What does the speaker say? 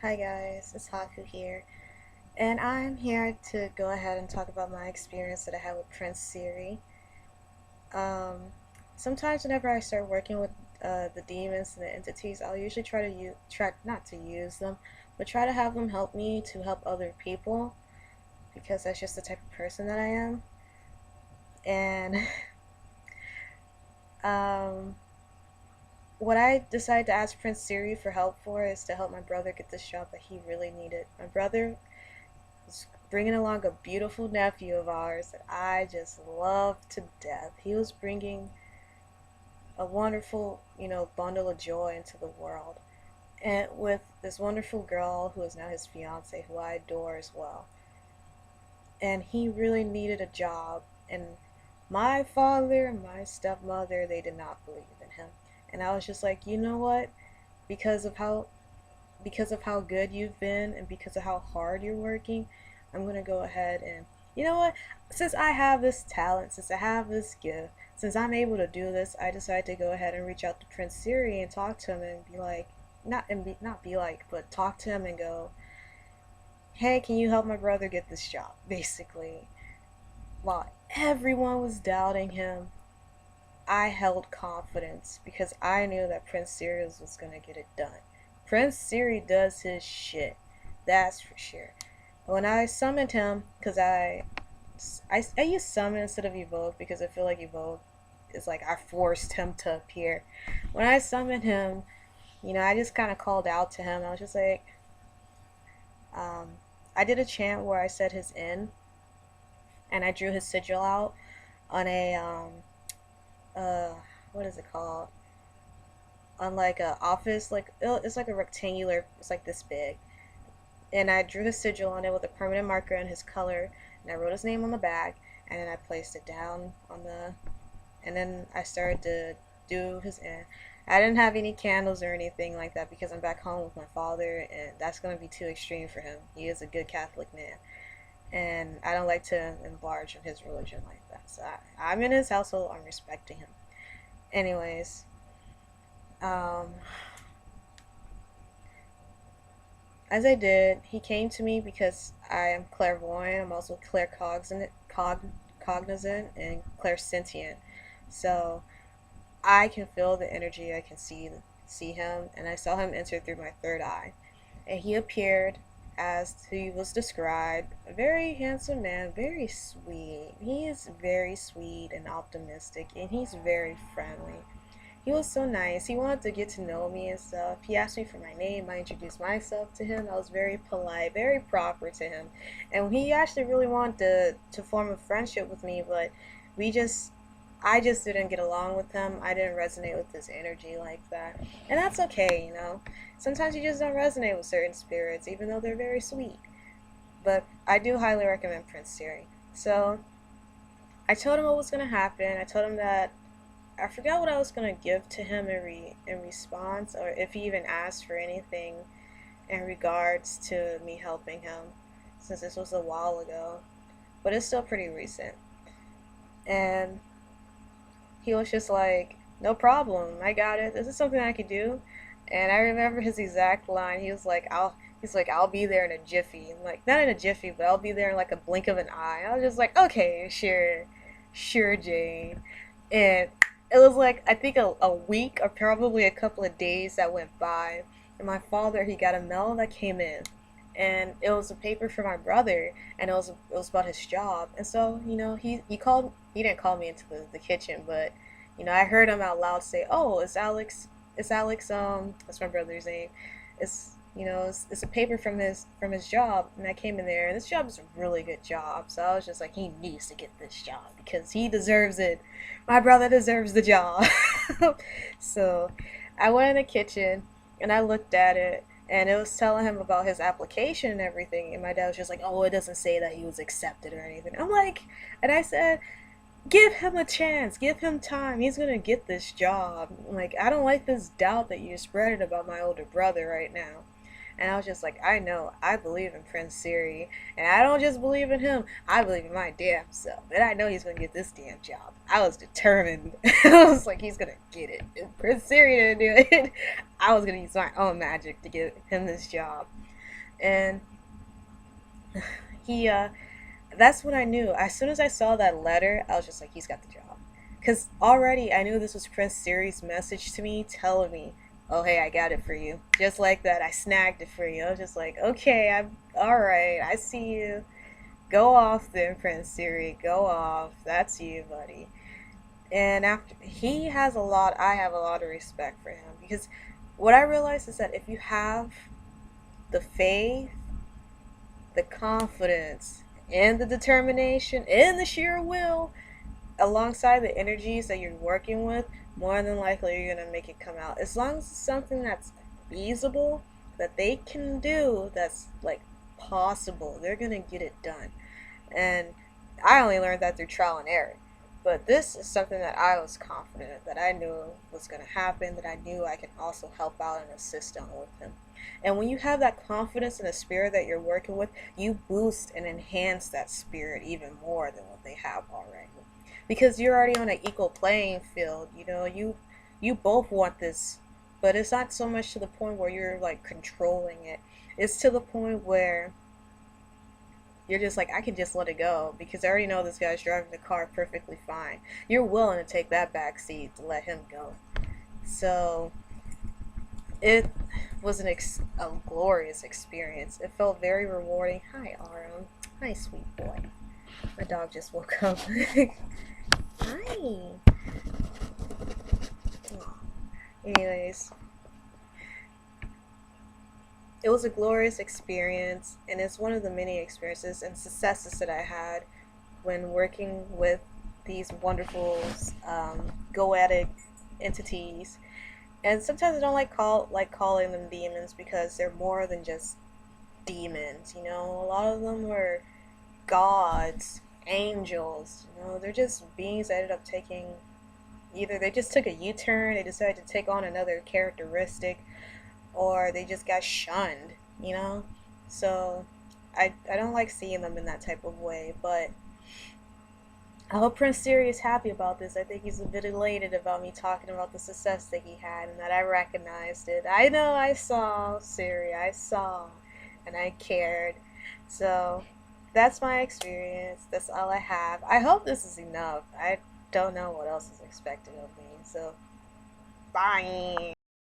Hi guys, it's Haku here, and I'm here to go ahead and talk about my experience that I had with Prince Seere. Um, Sometimes whenever I start working with the demons and the entities, I'll usually try not to use them, but try to have them help me to help other people because that's just the type of person that I am. And um, what I decided to ask Prince Seere for help for is to help my brother get this job that he really needed. My brother was bringing along a beautiful nephew of ours that I just loved to death. He was bringing a wonderful, bundle of joy into the world. And with this wonderful girl who is now his fiance, who I adore as well. And he really needed a job. And my father and my stepmother, they did not believe in him. And I was just like, you know what? Because of how because of how good you've been and because of how hard you're working, I'm going to go ahead and, you know what? Since I have this talent, since I have this gift, since I'm able to do this, I decided to go ahead and reach out to Prince Seere and talk to him and be like, not be like, but talk to him and go, hey, can you help my brother get this job? Basically, while everyone was doubting him, I held confidence because I knew that Prince Seere was gonna get it done. Prince Seere does his shit, that's for sure. When I summoned him, because I use summon instead of evoke because I feel like evoke is like I forced him to appear. When I summoned him, I just kind of called out to him. I was just like, um, I did a chant where I said his in, and I drew his sigil out on a uh, what is it called? On like a office, like it's like a rectangular. It's like this big, and I drew his sigil on it with a permanent marker and his color, and I wrote his name on the back, and then I placed it down on the, and then I started to do his end. I didn't have any candles or anything like that because I'm back home with my father, and that's gonna be too extreme for him. He is a good Catholic man, and I don't like to enlarge on his religion like that. So I'm in his household. I'm respecting him. Anyways, um, as I did, he came to me because I am clairvoyant. I'm also cognizant and clairsentient. So I can feel the energy. I can see him, and I saw him enter through my third eye. And he appeared as he was described. A very handsome man, very sweet. He is very sweet and optimistic, and he's very friendly. He was so nice. He wanted to get to know me and stuff. He asked me for my name. I introduced myself to him. I was very polite, very proper to him. And he actually really wanted to form a friendship with me, but we just I just didn't get along with him. I didn't resonate with his energy like that. And that's okay. Sometimes you just don't resonate with certain spirits, even though they're very sweet. But I do highly recommend Prince Seere. So I told him what was going to happen. I told him that I forgot what I was gonna give to him in response, or if he even asked for anything in regards to me helping him, since this was a while ago, but it's still pretty recent. And he was just like, "No problem, I got it. This is something I could do." And I remember his exact line. He's like, I'll be there in a jiffy. I'm like, not in a jiffy, but I'll be there in like a blink of an eye. I was just like, okay, sure, sure, Jane. And it was like I think a week or probably a couple of days that went by, and my father, he got a mail that came in, and it was a paper for my brother, and it was about his job. And so he didn't call me into the kitchen, but I heard him out loud say, oh, it's Alex, that's my brother's name. It's a paper from his job, and I came in there, and this job is a really good job. So I was just like, he needs to get this job because he deserves it. My brother deserves the job. So I went in the kitchen and I looked at it, and it was telling him about his application and everything. And my dad was just like, oh, it doesn't say that he was accepted or anything. I'm like, and I said, give him a chance, give him time. He's gonna get this job. Like, I don't like this doubt that you're spreading about my older brother right now. And I was just like, I know, I believe in Prince Seere. And I don't just believe in him, I believe in my damn self. And I know he's gonna get this damn job. I was determined. I was like, he's gonna get it. If Prince Seere didn't do it, I was gonna use my own magic to get him this job. And he that's when I knew. As soon as I saw that letter, I was just like, he's got the job. Because already I knew this was Prince Seere's message to me, telling me, oh, hey, I got it for you. Just like that, I snagged it for you. I was just like, okay, I'm all right. I see you. Go off then, Prince Seere. Go off. That's you, buddy. And after he has a lot, I have a lot of respect for him because what I realized is that if you have the faith, the confidence, and the determination, and the sheer will, alongside the energies that you're working with, more than likely you're gonna make it come out. As long as it's something that's feasible, that they can do, that's like possible, they're gonna get it done. And I only learned that through trial and error. But this is something that I was confident that I knew was going to happen, that I knew I could also help out and assist on with him. And when you have that confidence in the spirit that you're working with, you boost and enhance that spirit even more than what they have already. Because you're already on an equal playing field, you both want this, but it's not so much to the point where you're like controlling it. It's to the point where you're just like, I can just let it go because I already know this guy's driving the car perfectly fine. You're willing to take that back seat to let him go. So it was a glorious experience. It felt very rewarding. Hi, Aram. Hi, sweet boy. My dog just woke up. Hi. Anyways, it was a glorious experience, and it's one of the many experiences and successes that I had when working with these wonderful goetic entities. And sometimes I don't like calling them demons because they're more than just demons. A lot of them were gods, angels. They're just beings that ended up taking, either they just took a U-turn, they decided to take on another characteristic, or they just got shunned. So I don't like seeing them in that type of way, but I hope Prince Seere is happy about this. I think he's a bit elated about me talking about the success that he had and that I recognized it. I know I saw, Seere, I saw, and I cared. So that's my experience. That's all I have. I hope this is enough. I don't know what else is expected of me. So, bye.